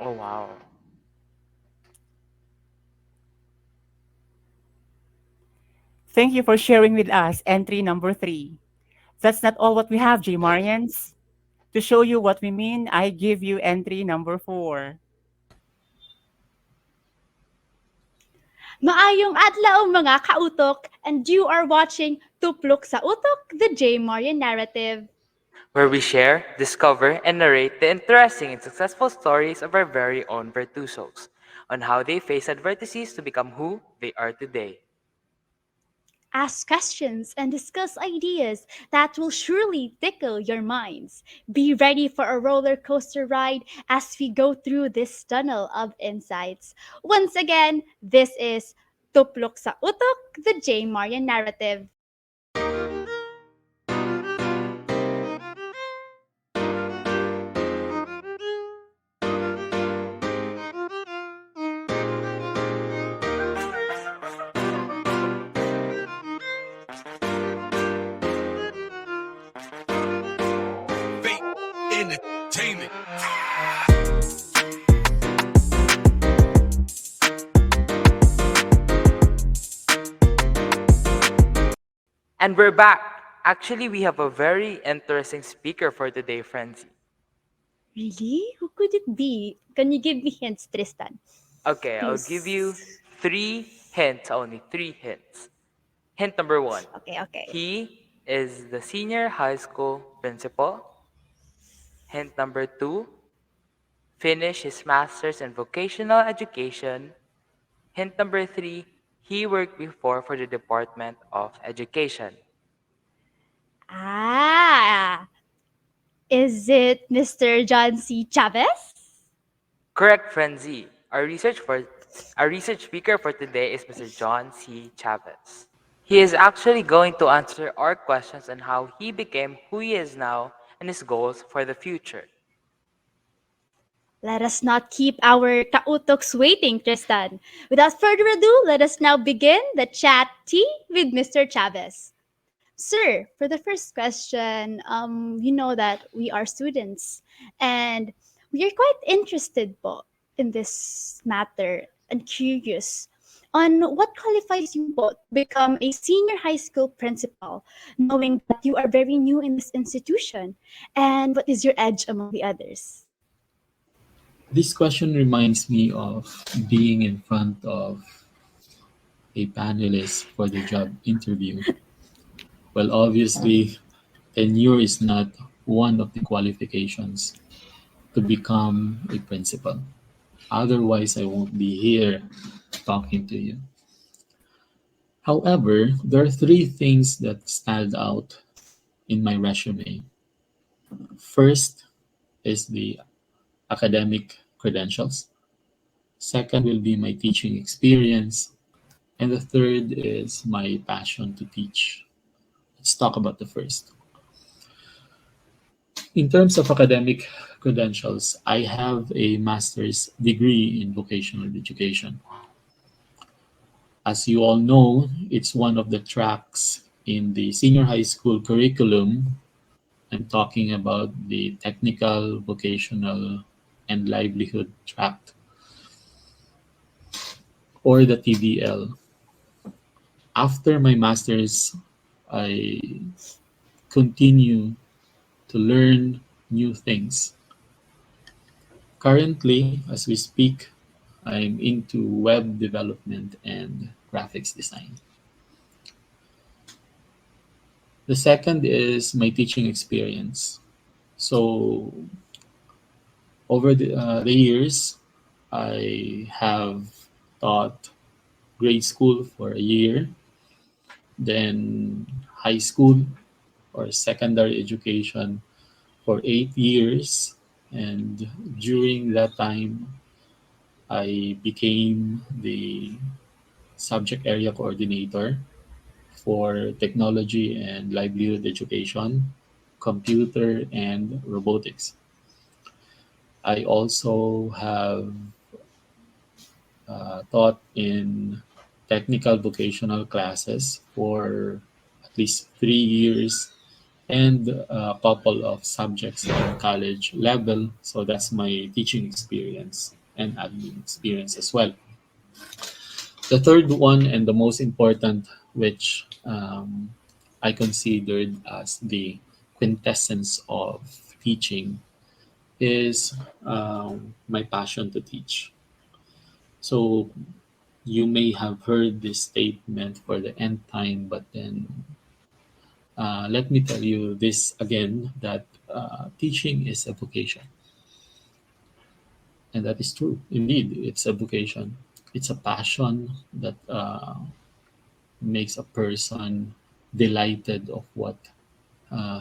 Oh, wow. Thank you for sharing with us entry number three. That's not all what we have, J. Marians. To show you what we mean, I give you entry number four. Maayong adlaw mga kautok, and you are watching Tuplok sa Utok, the J. Marian narrative. Where we share, discover, and narrate the interesting and successful stories of our very own virtuosos on how they face adversities to become who they are today. Ask questions and discuss ideas that will surely tickle your minds. Be ready for a roller coaster ride as we go through this tunnel of insights. Once again, this is Tuplok sa Utok, the J. Marian narrative. Fate Entertainment. And we're back. Actually, we have a very interesting speaker for today, Frenzy. Really? Who could it be? Can you give me hints, Tristan? Okay, I'll give you Please. three hints, only three hints. Hint number one, Okay, okay. he is the senior high school principal. Hint number two, finished his master's in vocational education. Hint number three, he worked before for the Department of Education. Ah, is it Mr. John C. Chavez? Correct, Frenzy. Our research speaker for today is Mr. John C. Chavez. He is actually going to answer our questions on how he became who he is now and his goals for the future. Let us not keep our kautoks waiting, Tristan. Without further ado, let us now begin the chat tea with Mr. Chavez. Sir, for the first question, you know that we are students and we are quite interested po in this matter and curious on what qualifies you po to become a senior high school principal, knowing that you are very new in this institution, and what is your edge among the others? This question reminds me of being in front of a panelist for the job interview. Well, obviously, tenure is not one of the qualifications to become a principal. Otherwise, I won't be here talking to you. However, there are three things that stand out in my resume. First is the academic credentials. Second will be my teaching experience. And the third is my passion to teach. Let's talk about the first. In terms of academic credentials, I have a master's degree in vocational education. As you all know, it's one of the tracks in the senior high school curriculum. I'm talking about the technical, vocational, and livelihood track, or the TVL. After my master's, I continue to learn new things. Currently, as we speak, I'm into web development and graphics design. The second is my teaching experience. So, over the years, I have taught grade school for a year, then high school or secondary education for 8 years. And during that time, I became the subject area coordinator for technology and livelihood education, computer, and robotics. I also have taught in technical vocational classes for at least 3 years and a couple of subjects on college level. So that's my teaching experience and admin experience as well. The third one and the most important, which I considered as the quintessence of teaching, is my passion to teach. So you may have heard this statement for the nth time, but then let me tell you this again, that teaching is a vocation. And that is true. Indeed, it's a vocation. It's a passion that makes a person delighted of what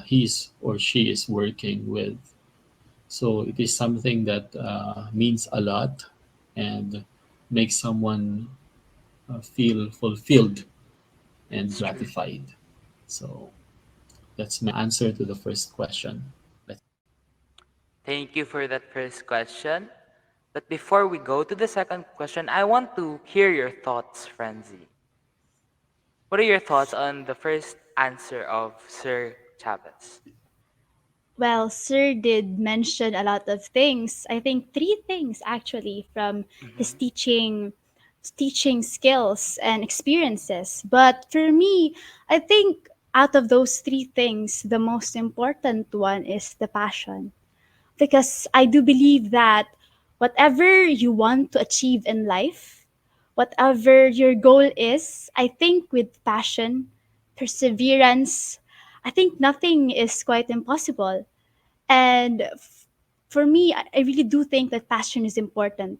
he's or she is working with. So it is something that means a lot and makes someone feel fulfilled and It's true. gratified. So that's my answer to the first question. Let's Thank you for that first question. But before we go to the second question, I want to hear your thoughts, Franzi. What are your thoughts on the first answer of Sir Chavez? Well, Sir did mention a lot of things. I think three things actually from his Mm-hmm. teaching skills and experiences. But for me, I think out of those three things, the most important one is the passion. Because I do believe that whatever you want to achieve in life, whatever your goal is, I think with passion, perseverance, I think nothing is quite impossible. And for me, I really do think that passion is important,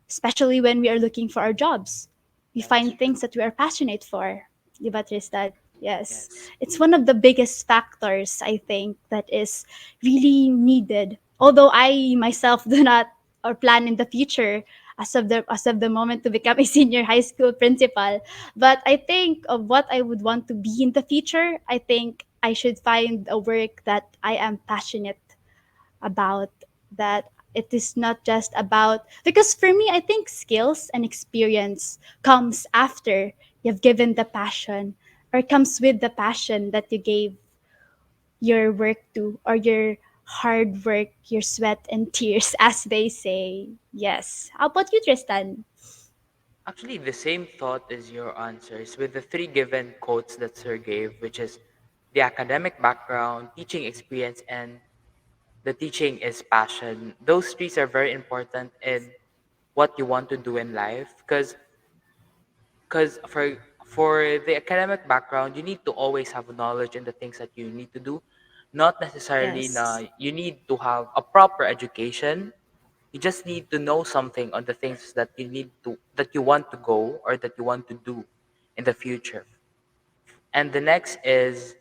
especially when we are looking for our jobs. We That's find true. things that we are passionate for. Di ba, Tristan? Yes. Yes. It's one of the biggest factors, I think, that is really needed. Although I myself do not or plan in the future as of the moment to become a senior high school principal. But I think of what I would want to be in the future, I think I should find a work that I am passionate about, that it is not just about, because for me I think skills and experience comes after you've given the passion, or comes with the passion that you gave your work to, or your hard work, your sweat and tears, as they say. Yes, how about you, Tristan? Actually, the same thought as your answers with the three given quotes that Sir gave, which is the academic background, teaching experience, and the teaching is passion. Those three are very important in what you want to do in life, because for the academic background, you need to always have knowledge in the things that you need to do, not necessarily na Yes. you need to have a proper education. You just need to know something on the things that you want to go or that you want to do in the future. And the next is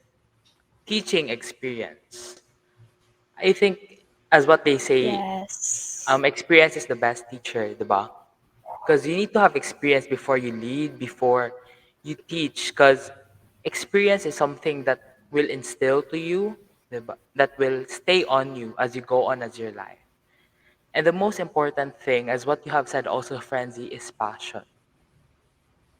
teaching experience. I think, as what they say, Yes. experience is the best teacher, diba? Because you need to have experience before you lead, before you teach. Because experience is something that will instill to you, diba? That will stay on you as you go on as your life. And the most important thing, as what you have said also, Frenzy, is passion.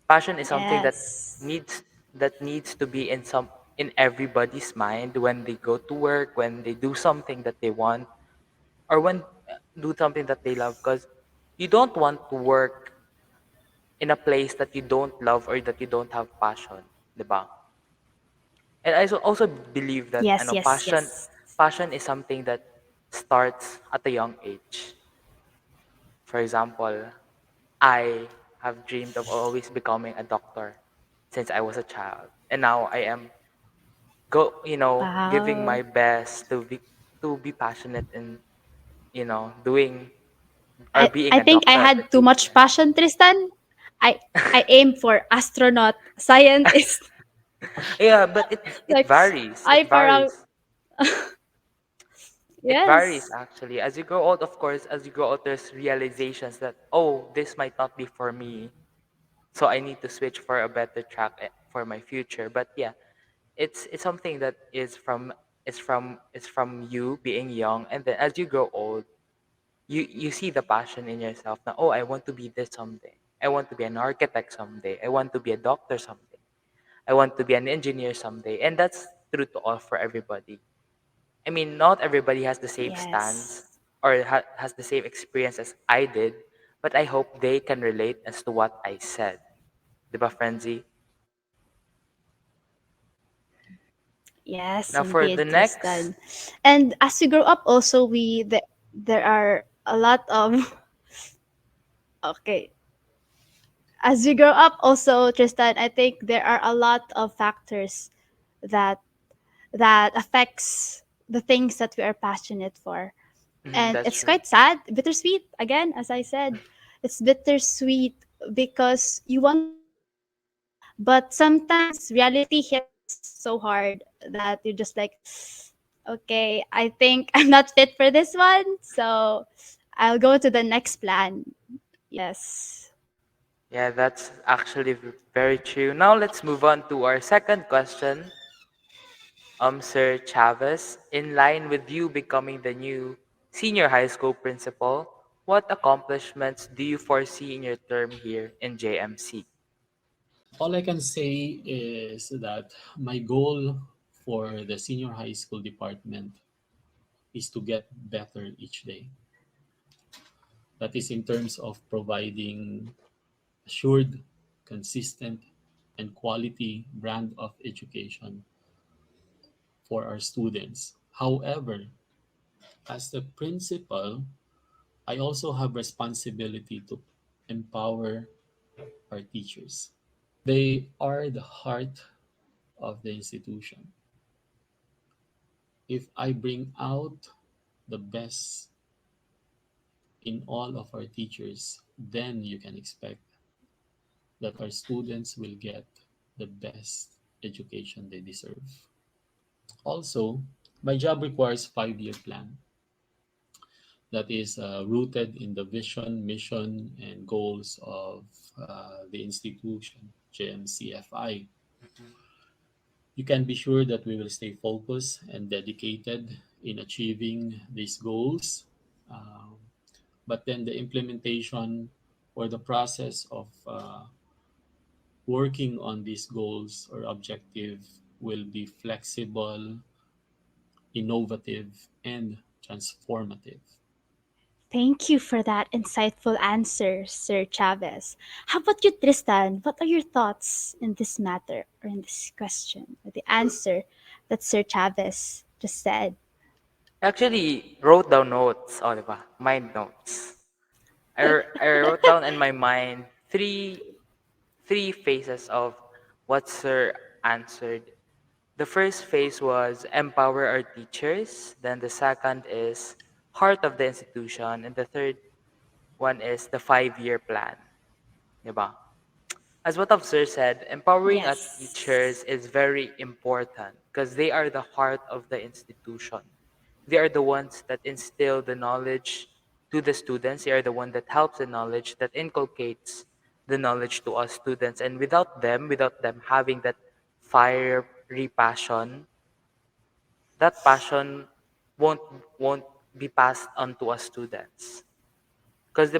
Passion is something Yes. needs to be in everybody's mind when they go to work, when they do something that they want, or when do something that they love. Because you don't want to work in a place that you don't love or that you don't have passion, diba? And I also believe that Yes, yes, yes. passion is something that starts at a young age. For example, I have dreamed of always becoming a doctor since I was a child. And now I am giving Wow. my best to be passionate in, doing or being I a think I doctor at the had too much future. passion, Tristan. I I aim for astronaut, scientist. Yeah, but it Like varies. I parang It varies yes. actually. As you grow old, of course, as you grow old, there's realizations that, oh, this might not be for me. So I need to switch for a better track for my future. But yeah, it's something that is from you being young, and then as you grow old, you see the passion in yourself. Now, oh, I want to be this someday. I want to be an architect someday. I want to be a doctor someday. I want to be an engineer someday. And true to all for everybody. I mean, not everybody has the same stance Yes. or has the same experience as I did, but I hope they can relate as to what I said. Diba, Frenzy? Yes, Now for the indeed, next, Tristan. And as we grow up, also there are a lot of okay. As we grow up, also Tristan, I think there are a lot of factors that that affects the things that we are passionate for, mhm, and that's it's true. quite sad, bittersweet. Again, as I said, it's bittersweet because you want to do it, but sometimes reality hits so hard that you're just like, okay, I think I'm not fit for this one, so I'll go to the next plan. Yes. Yeah, that's actually very true. Now let's move on to our second question. Sir Chavez, in line with you becoming the new senior high school principal, what accomplishments do you foresee in your term here in JMC? All I can say is that my goal for the senior high school department is to get better each day. That is in terms of providing assured, consistent, and quality brand of education for our students. However, as the principal, I also have responsibility to empower our teachers. They are the heart of the institution. If I bring out the best in all of our teachers, then you can expect that our students will get the best education they deserve. Also, my job requires 5-year plan that is rooted in the vision, mission, and goals of the institution, JMCFI. Mhm. You can be sure that we will stay focused and dedicated in achieving these goals. Um, but then the implementation or the process of working on these goals or objective will be flexible, innovative, and transformative. Thank you for that insightful answer, Sir Chavez. How about you, Tristan? What are your thoughts in this matter or in this question or the answer that Sir Chavez just said? I actually wrote down notes, oh, diba? Mind notes. I wrote down in my mind three phases of what Sir answered. The first phase was empower our teachers. Then the second is heart of the institution. And the third one is the 5-year plan. Diba? As what I've Sir said, empowering our teachers Yes. is very important because they are the heart of the institution. They are the ones that instill the knowledge to the students. They are the one that helps the knowledge, that inculcates the knowledge to us students. And without them having that fiery passion, that passion won't won't be passed on to us students. Because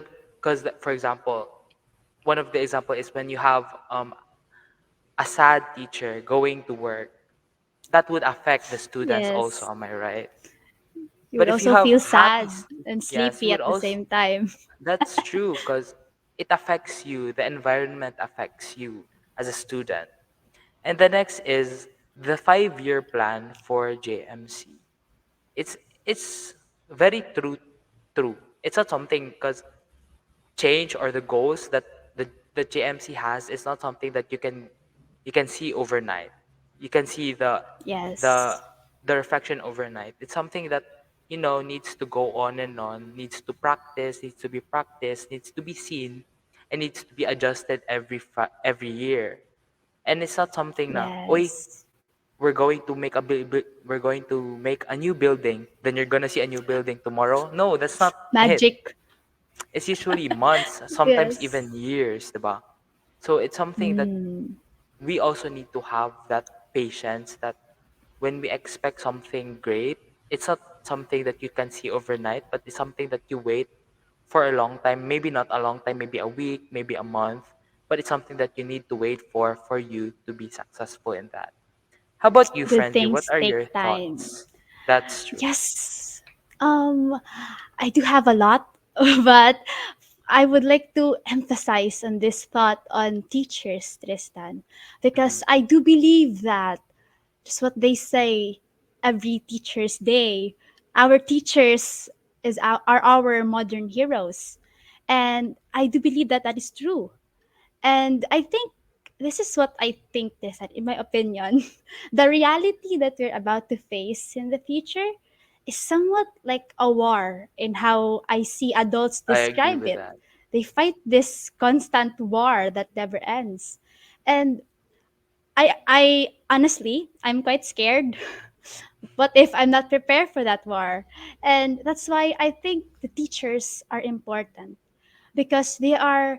for example, one of the example is when you have a sad teacher going to work, that would affect the students also. Yes. Am I right? You But would if you also have feel happy, sad and yes, you sleepy would at the also. same time. That's true because it affects you. The environment affects you as a student. And the next is the 5-year plan for JMC. It's it's very true. It's not something because change or the goals that the JMC has is not something that you can see overnight. You can see the Yes. the reflection overnight. It's something that needs to go on and on, needs to practice, needs to be practiced, needs to be seen, and needs to be adjusted every year. And it's not something na, oy, Yes. we're going to make a new building, then you're gonna see a new building tomorrow. No, that's not it. Magic. It's usually months, sometimes Yes. even years, diba? So it's something that Mm. we also need to have that patience that when we expect something great, it's not something that you can see overnight, but it's something that you wait for a long time. Maybe not a long time, maybe a week, maybe a month, but it's something that you need to wait for you to be successful in that. How about you, Good Frenzy? What things are take your time. thoughts? That's true. Yes. Um, I do have a lot, but I would like to emphasize on this thought on teachers, Tristan, because Mhm. I do believe that just what they say every Teachers' Day, our teachers are our modern heroes, and I do believe that that is true. And I think this is what I think this, in my opinion, the reality that we're about to face in the future is somewhat like a war in how I see adults I agree describe with it. that. They fight this constant war that never ends. And I honestly, I'm quite scared. What if I'm not prepared for that war? And that's why I think the teachers are important because they are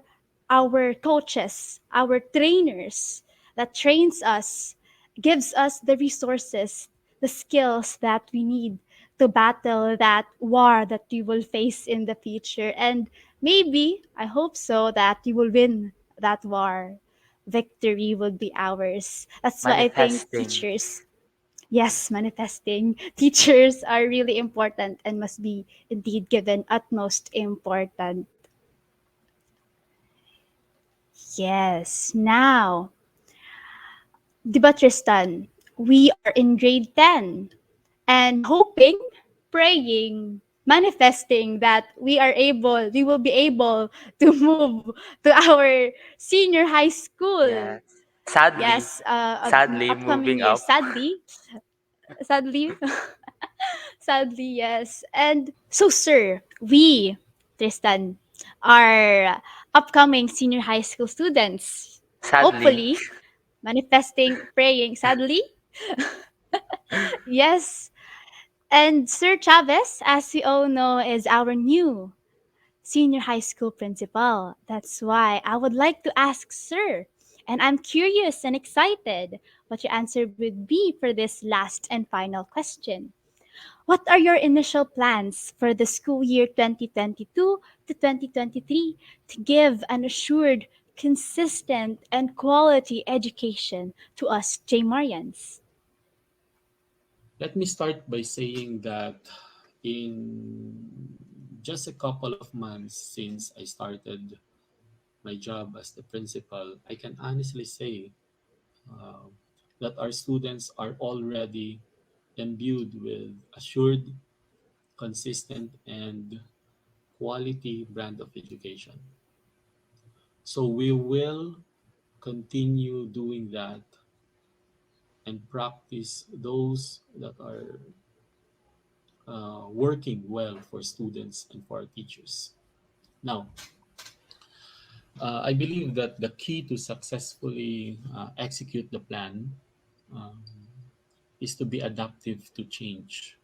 our coaches, our trainers that trains us, gives us the resources, the skills that we need to battle that war that we will face in the future. And maybe, I hope so, that we will win that war. Victory will be ours. That's why I think Manifesting. teachers, yes, manifesting, teachers are really important and must be indeed given utmost important. Yes. Now, di ba Tristan, we are in grade 10 and hoping, praying, manifesting that we will be able to move to our senior high school. Yes. Sadly, Yes, of sadly, upcoming moving years. up. Sadly, sadly, yes. And so, sir, we, Tristan, are upcoming senior high school students. Sadly. Hopefully, manifesting, praying, sadly. Yes. And Sir Chavez, as we all know, is our new senior high school principal. That's why I would like to ask Sir, and I'm curious and excited what your answer would be for this last and final question. What are your initial plans for the school year 2022 to 2023 to give an assured, consistent, and quality education to us J. Marians? Let me start by saying that in just a couple of months since I started my job as the principal, I can honestly say uh, that our students are already imbued with assured, consistent, and quality brand of education. So we will continue doing that and practice those that are working well for students and for our teachers. Now, I believe that the key to successfully execute the plan um, is to be adaptive to change.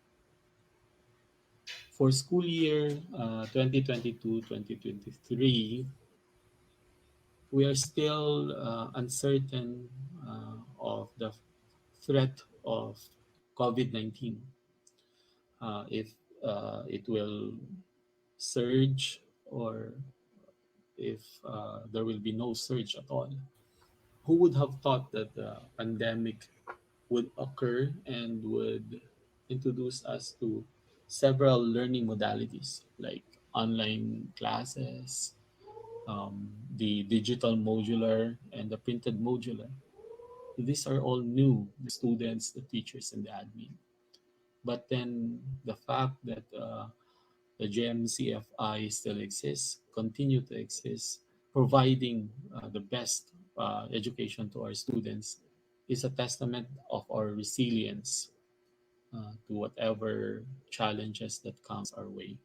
For school year 2022-2023, we are still uncertain of the threat of COVID-19. If it will surge or if there will be no surge at all. Who would have thought that the pandemic would occur and would introduce us to several learning modalities like online classes, the digital modular, and the printed modular. These are all new to students, the teachers, and the admin. But then the fact that the JMCFI still exists, continue to exist, providing the best education to our students is a testament of our resilience to whatever challenges that comes our way.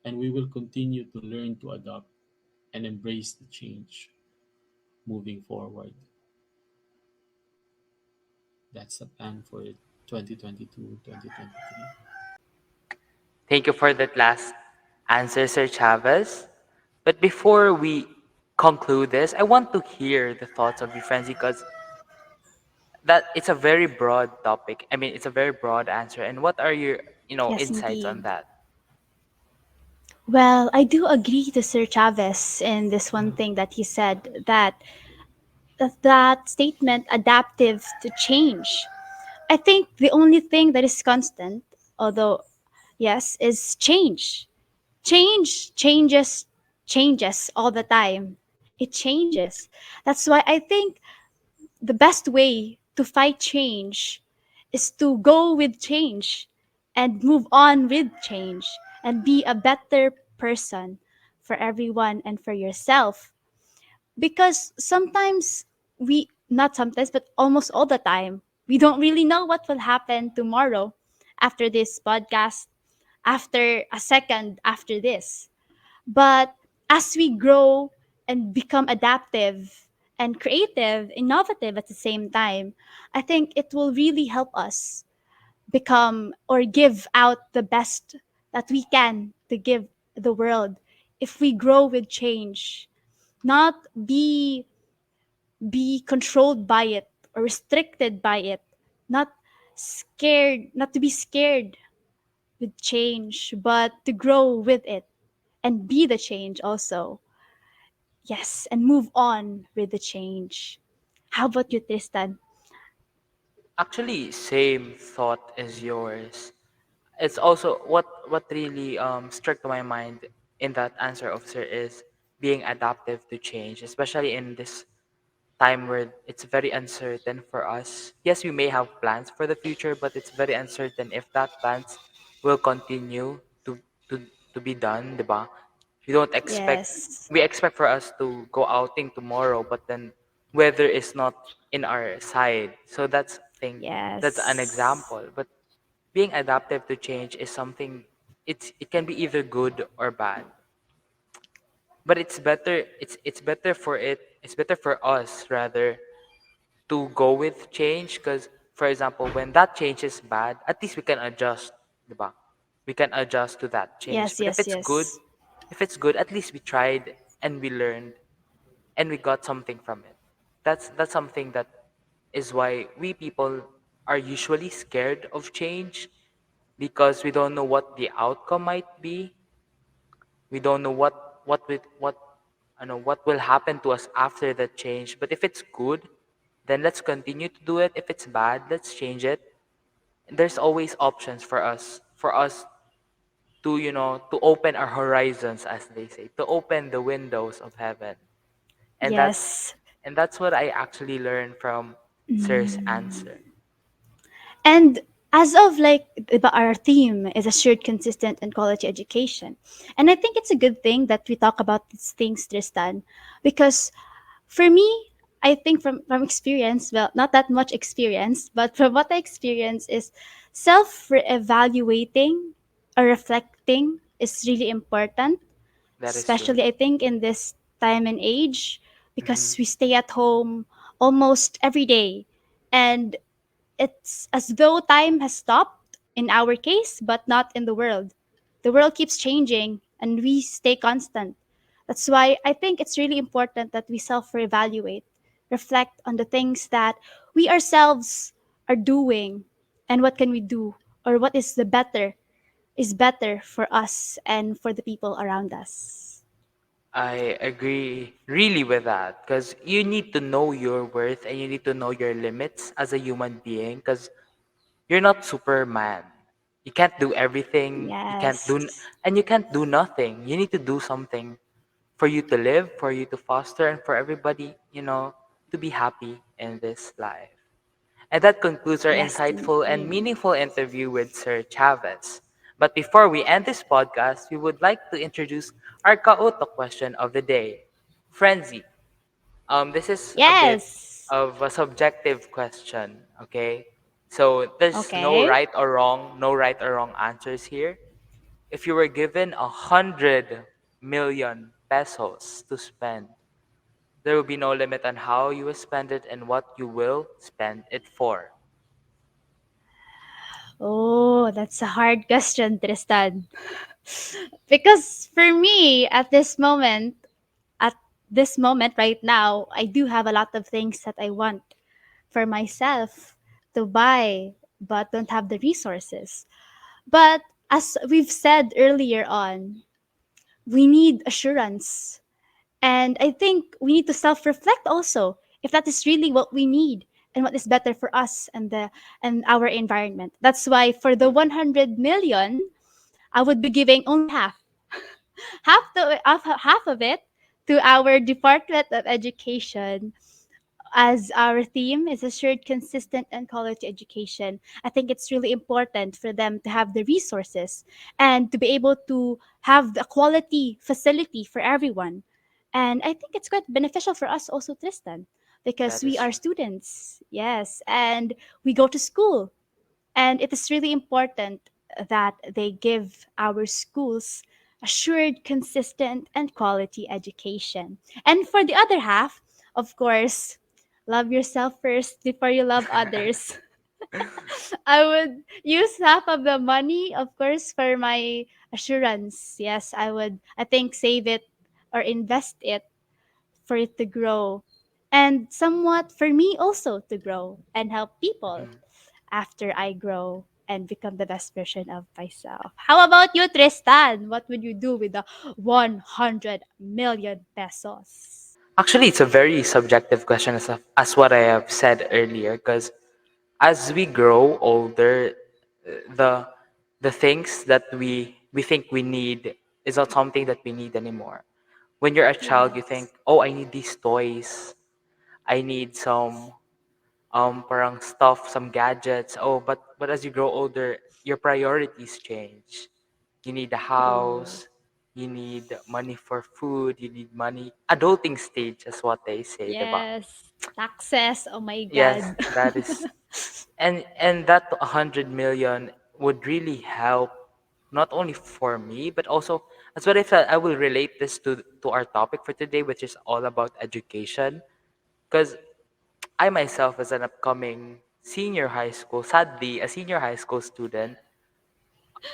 And we will continue to learn to adapt and embrace the change moving forward. That's the plan for 2022-2023. Thank you for that last answer, Sir Chavez. But before we conclude this, I want to hear the thoughts of you, Frenzy, because that it's a very broad topic. I mean, it's a very broad answer. And what are your, Yes, insights on indeed. that? Well, I do agree to Sir Chavez in this one thing that he said that that statement adaptive to change. I think the only thing that is constant, although yes, is change. Changes all the time. It changes. That's why I think the best way to fight change is to go with change and move on with change and be a better person for everyone and for yourself. Because sometimes not sometimes, but almost all the time, we don't really know what will happen tomorrow after this podcast, after a second after this. But as we grow and become adaptive and creative, innovative at the same time, I think it will really help us become or give out the best that we can to give the world if we grow with change, not be controlled by it or restricted by it, not not to be scared with change, but to grow with it and be the change also. Yes, and move on with the change. How about you, Tristan? Actually, same thought as yours. It's also what really struck to my mind in that answer, officer, is being adaptive to change, especially in this time where it's very uncertain for us. Yes, we may have plans for the future, but it's very uncertain if that plans will continue to to be done, diba? We don't expect Yes. we expect for us to go outing tomorrow, but then weather is not in our side. So that's an Yes. example. But being adaptive to change is something, it can be either good or bad. But it's better for us rather to go with change, because for example when that change is bad, at least we can adjust, diba? We can adjust to that change. Yes, But yes, yes. if it's good, at least we tried and we learned and we got something from it. That's something that is why we people are usually scared of change, because we don't know what the outcome might be. We don't know what I know what will happen to us after that change. But if it's good, then let's continue to do it. If it's bad, let's change it. There's always options for us to, to open our horizons, as they say, to open the windows of heaven. And Yes. that's what I actually learned from Sir's answer. And as of like our theme is assured, consistent, and quality education. And I think it's a good thing that we talk about these things, Tristan, because for me, I think from experience, well, not that much experience, but from what I experience is self-evaluating or reflecting is really important, That is true. especially I think in this time and age, Hmm. because we stay at home almost every day. And it's as though time has stopped in our case, but not in the world. The world keeps changing and we stay constant. That's why I think it's really important that we self reevaluate, reflect on the things that we ourselves are doing and what can we do or what is better for us and for the people around us. I agree really with that, because you need to know your worth and you need to know your limits as a human being, because you're not Superman. You can't do everything. Yes. And you can't do nothing. You need to do something for you to live, for you to foster, and for everybody, to be happy in this life. And that concludes our Yes, insightful and indeed. meaningful interview with Sir Chavez. But before we end this podcast, we would like to introduce our Kauto question of the day. Frenzy. This is a bit Yes. of a subjective question, okay? So there's Okay. no right or wrong answers here. If you were given 100 million pesos to spend, there will be no limit on how you will spend it and what you will spend it for. Oh, that's a hard question, Tristan. Because for me, at this moment right now, I do have a lot of things that I want for myself to buy, but don't have the resources. But as we've said earlier on, we need assurance. And I think we need to self reflect also if that is really what we need and what is better for us and our environment. That's why for the 100 million, I would be giving only half, half of it to our Department of Education, as our theme is assured consistent and quality education. I think it's really important for them to have the resources and to be able to have the quality facility for everyone. And I think it's quite beneficial for us also, Tristan, because That we is are true. students, yes, and we go to school. And it is really important that they give our schools assured, consistent, and quality education. And for the other half, of course, love yourself first before you love others. I would use half of the money, of course, for my assurance. Yes, I would, I think, save it or invest it for it to grow. And somewhat for me also to grow and help people Mhm. after I grow and become the best version of myself. How about you, Tristan? What would you do with the 100 million pesos? Actually, it's a very subjective question, as what I have said earlier, because as we grow older, the the things that we think we need is not something that we need anymore. When you're a child, you think, Yes. "Oh, I need these toys. I need some parang stuff, some gadgets." Oh, but as you grow older, your priorities change. You need a True. house, you need money for food, you need money. Adulting stage is what they say, diba? Yes. Taxes. Oh my Yes, God. that is, and that 100 million would really help not only for me but also, as what I felt, I will relate this to our topic for today, which is all about education. Because I myself, as an upcoming senior high school, sadly a senior high school student,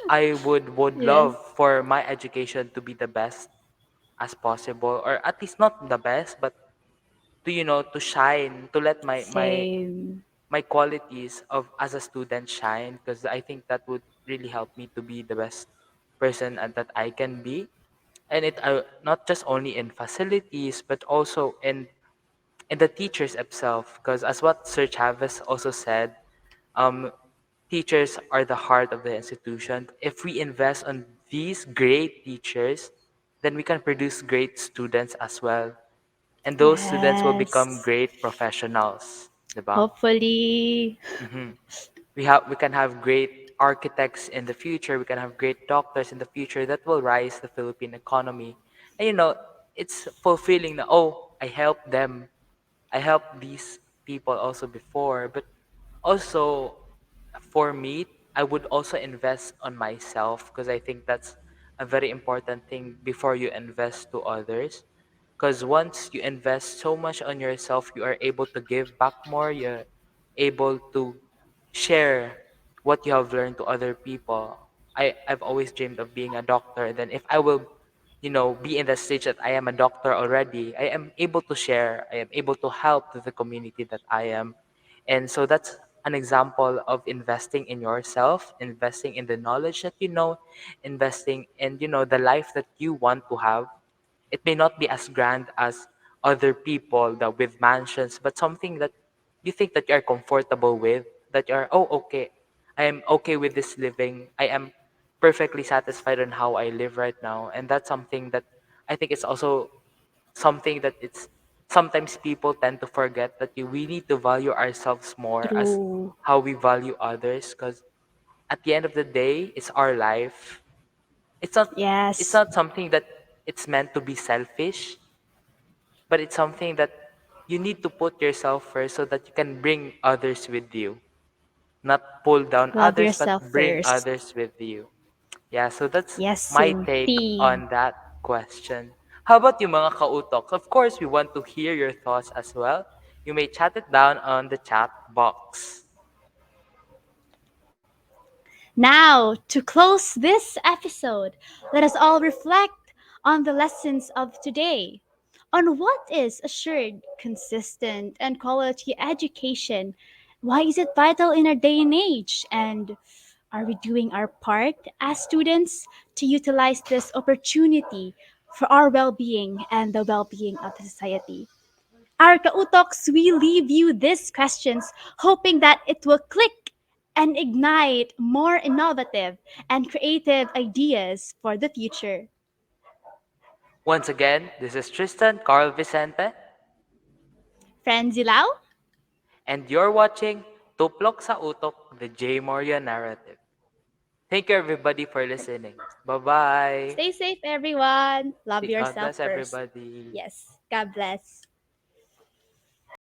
I would Yes. love for my education to be the best as possible, or at least not the best, but to, to shine, to let Same. my qualities of as a student shine, because I think that would really help me to be the best person that I can be. And it not just only in facilities but also in the teachers itself, because as what Sir Chavez also said, um, teachers are the heart of the institution. If we invest on these great teachers, then we can produce great students as well. And those students will become Yes. great professionals, diba? Hopefully. Mhm. We can have great architects in the future. We can have great doctors in the future that will rise the Philippine economy. And it's fulfilling that, oh, I helped them. I helped these people also before, but also for me, I would also invest on myself, because I think that's a very important thing before you invest to others. Because once you invest so much on yourself, you are able to give back more. You're able to share what you have learned to other people. I've always dreamed of being a doctor. And then if I will, be in the stage that I am a doctor already, I am able to share. I am able to help to the community that I am. And so that's an example of investing in yourself, investing in the knowledge that you know, investing in, the life that you want to have. It may not be as grand as other people that with mansions, but something that you think that you're comfortable with, that you're, oh, okay, I am okay with this living. I am perfectly satisfied on how I live right now. And that's something that I think is also something that it's sometimes people tend to forget, that we need to value ourselves more as True. how we value others, because at the end of the day, it's our life. It's not it's Yes. not something that it's meant to be selfish, but it's something that you need to put yourself first so that you can bring others with you. Not pull down Love others, but yourself bring first. others with you. Yeah, so that's Yes, my same take theme. on that question. How about you, mga kautoks? Of course, we want to hear your thoughts as well. You may chat it down on the chat box. Now, to close this episode, let us all reflect on the lessons of today. On what is assured, consistent, and quality education? Why is it vital in our day and age? And are we doing our part as students to utilize this opportunity for our well being and the well being of the society? Our kautoks, we leave you these questions, hoping that it will click and ignite more innovative and creative ideas for the future. Once again, this is Tristan Carl Vicente, Friends Lao, and you're watching Tuplok sa Utok, the J. Moria narrative. Thank you everybody for listening. Bye-bye. stay safe, everyone. Love God yourself bless first. everybody. Yes, God bless.